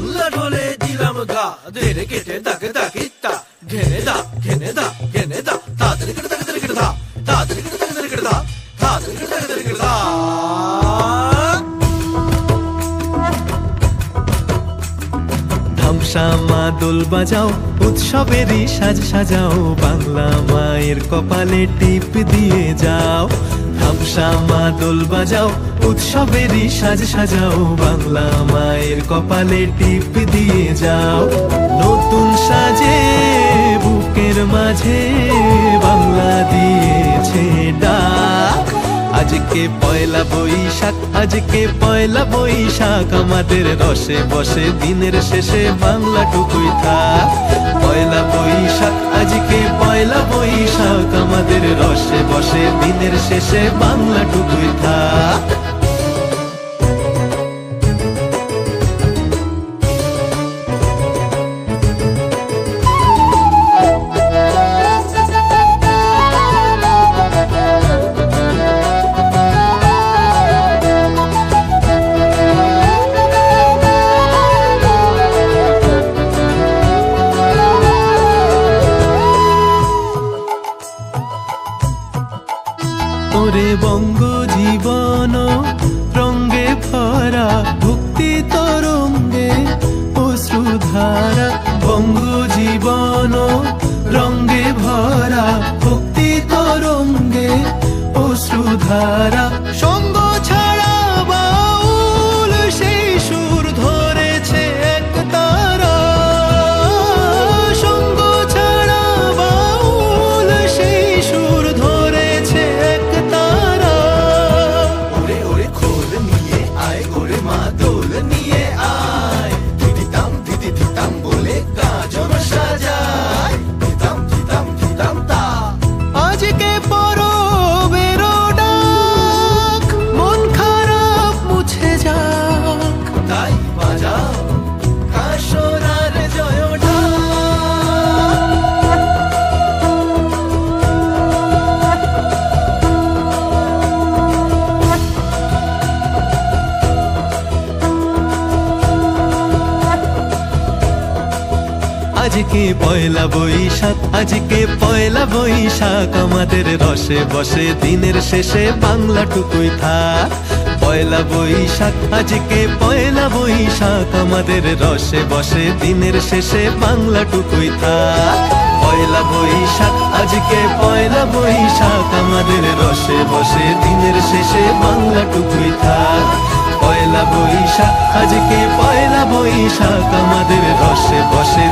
বাংলা ঢোলে দিলাম গা ধেরে কেটে দাকে দাকিতা ঘেনে দা ঘেনে দা ঘেনে দা তাদের কেটে দাকে দাকে কেটে দা তাদের কেটে দাকে দাকে কেটে দা তাদের কেটে দাকে দাকে কেটে দা। ধামসা মা দোল বাজাও উৎসবেরই সাজ সাজাও বাংলা মায়ের কপালে টিপ দিয়ে যাও। ধামসা মা দোল বাজাও উৎসবেরই সাজ সাজাও বাংলা মায়ের কপালে টিপ দিয়ে যাও। নতুন সাজে বুকের মাঝে বাংলা দিয়েছে ডাক। আজকে পয়লা বৈশাখ আজকে পয়লা বৈশাখ আমাদের রসে বসে দিনের শেষে বাংলাটুকুই থাক। পয়লা বৈশাখ আজকে পয়লা বৈশাখ আমাদের রসে বসে দিনের শেষে বাংলাটুকুই থাক। ওরে বঙ্গ জীবন রঙ্গে ভরা ভক্তি তরঙ্গে অশ্রুধারা। বঙ্গ জীবন রঙ্গে ভরা ভক্তি তরঙ্গে অশ্রুধারা। সঙ্গ ছাড়া বাউল সেই সুর ধরেছে এক তারা। সঙ্গ ছাড়া বাউল সেই সুর ধরেছে এক তারা। ওরে ওরে খোল নিয়ে আয় ওরে মা দোল নিয়ে আয় দিদিতাম দিদি দিতাম বলে গাজন সাজায় দিতাম দিতাম দিতাম তা। আজকে পরবের ডাক মন খারাপ মুছে যাক। তাই বাজাও কাশরার জয় ঢাক। আজকে পয়লা বৈশাখ আজকে পয়লা বৈশাখ আমাদের রসে বসে দিনের শেষে বাংলাটুকুই থাক। পয়লা বৈশাখ আজকে পয়লা বৈশাখ আমাদের রসে বসে দিনের শেষে বাংলাটুকুই থাক। পয়লা বৈশাখ আজকে পয়লা বৈশাখ আমাদের রসে বসে দিনের শেষে বাংলাটুকুই থাক। পয়লা বৈশাখ আজকে পয়লা বৈশাখ আমাদের রসে বসে